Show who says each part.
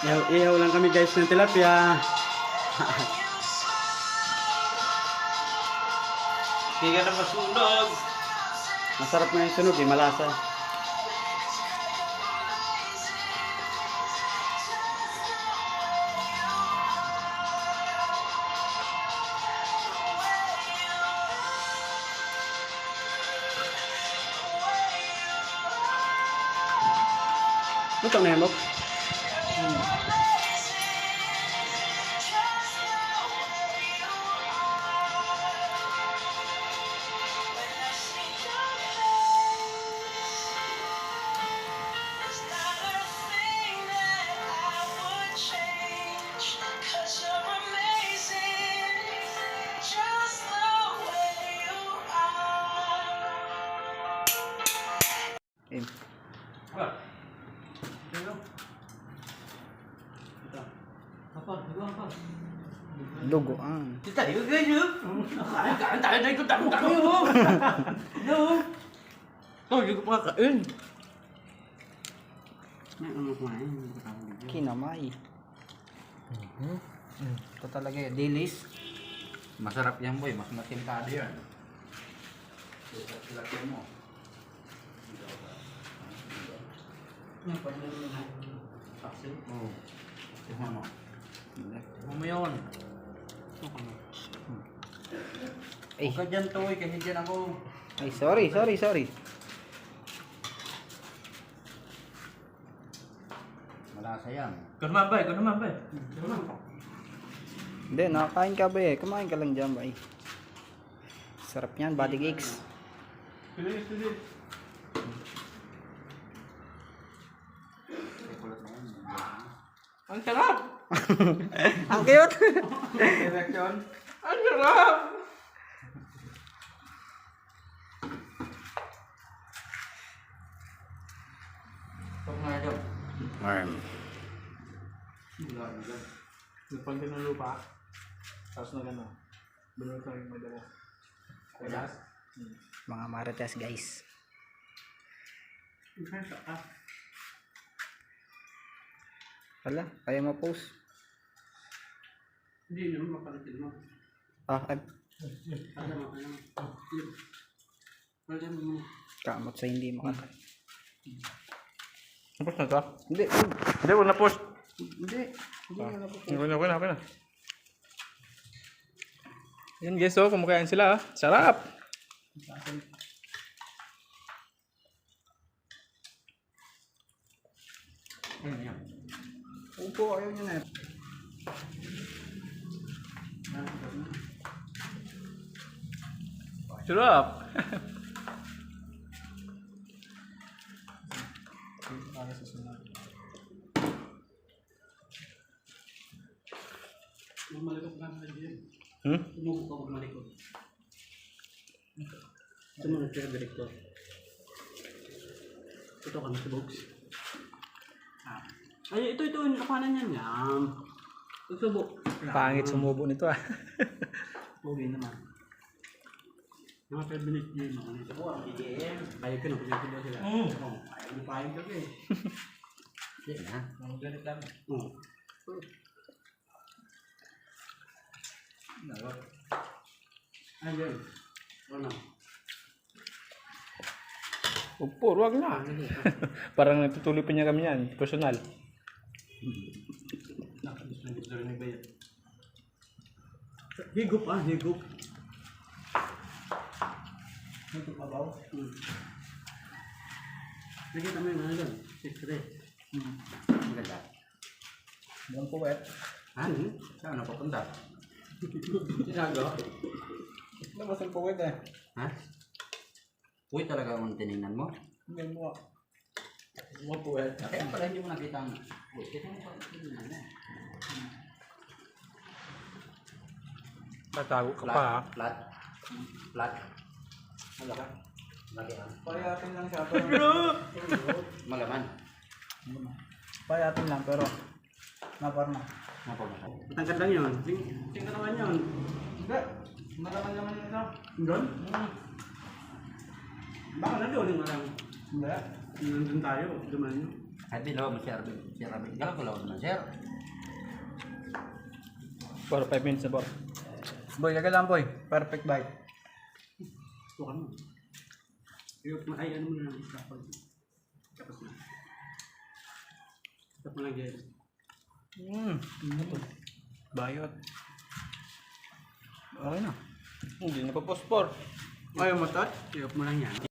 Speaker 1: Ihaw lang kami guys ng tilapia.
Speaker 2: Hindi ka na masunog.
Speaker 1: Masarap na yung sunog eh, malasa. Lutong na yan, Bob. Dugoan.
Speaker 2: Tayo ganyan. Kain tayo na ito. Dami mo. No. Oh, hindi ko pa kain.
Speaker 1: Kinamay. Ito talaga eh, dilis.
Speaker 2: Masarap yan boy. Mas matimpado yan. Tilapia mo.
Speaker 1: Yan, pwede naman na.
Speaker 2: Paksil? Oo. Tingnan mo. Tingnan mo yun.
Speaker 1: Ay.
Speaker 2: Huwag ka dyan to eh. Kasi dyan ako.
Speaker 1: Ay, sorry.
Speaker 2: Malasa yan.
Speaker 3: Ikaw naman ba?
Speaker 1: Hindi, nakakain ka ba eh. Kumain ka lang dyan ba eh. Sarap yan, body cakes.
Speaker 3: Ang sarap!
Speaker 1: Ang cute!
Speaker 2: Reaction?
Speaker 3: Ang sarap!
Speaker 2: Tok nga daw.
Speaker 1: Arm.
Speaker 3: Nagpag ka ng lupa. Tapos na gano'n. Bunod ka yung madala.
Speaker 2: Kaya?
Speaker 1: Mga marites guys. Wala, kaya ma-post.
Speaker 3: Hindi naman mapalitin mo.
Speaker 1: Ay,
Speaker 3: Pwede mo.
Speaker 1: kamot sa hindi makakain.
Speaker 3: Tapos na to?
Speaker 1: Hindi,
Speaker 3: Hindi, huwag na post.
Speaker 1: hindi.
Speaker 3: Okay na. Yan guys, oh, kumakain sila. Sarap!
Speaker 1: Upo, ayaw niya na.
Speaker 3: Sarap!
Speaker 1: Malikot ka na dyan.
Speaker 3: Hmm?
Speaker 1: Tumubo ka pag malikot. Sumunod ka direktor. Ito ka na sa box. Ay, ito. Nakapanan yan. Yan. Pagsubo.
Speaker 3: Pangit sumubo nito ah.
Speaker 1: Pogi naman. Mga 5 minutes yun. Ito po, ang EDM. Payag ka na. Pagsubo sila. Payag na payag ka eh. Yan na.
Speaker 3: Ang ganit lang.
Speaker 1: Ayun. Ano?
Speaker 3: Upo, wag na. Parang natutuloy pa niya kami yan. Personal.
Speaker 1: Nakadistributor na ba yan? Higup higup. Higup pa ba? Nakita mo yung ano doon? Secret.
Speaker 2: Ang ganda.
Speaker 1: Buong puwet.
Speaker 2: Ano? Saan na papunta?
Speaker 1: Sinago? Labas ang puwet eh.
Speaker 2: Ha? Uy, talaga ang tinignan mo?
Speaker 1: Hindi mo. Buong puwet.
Speaker 2: Kaya pala hindi mo nakita ang... Uy, kita mo pa tinignan mo.
Speaker 3: Tatago ka pa ha.
Speaker 2: Flat. Flat.
Speaker 1: Malaka.
Speaker 2: Lagi ah.
Speaker 1: Payatin lang siya pero...
Speaker 2: Malaman.
Speaker 1: Payatin lang pero... Naparma.
Speaker 2: Napagmataw.
Speaker 1: Matangkad lang yun. Tingnan naman yun. Hindi. Malaman yun ito. Doon? Baka na doon yung alam. Hindi. Nandun tayo. Duman yun. Sabi lo, masir. Kalau kalau masir.
Speaker 3: For 5 minutes na por.
Speaker 2: Boy, kagad lang boy. Perfect bite.
Speaker 1: Gusto ka mo. Ay, ano mo na lang. Tapos na. Tapos na lang dyan.
Speaker 3: Bayot.
Speaker 2: Okay na.
Speaker 3: Hindi na pa pospor.
Speaker 2: Ayaw mo tot?
Speaker 1: Iyop mo lang yan.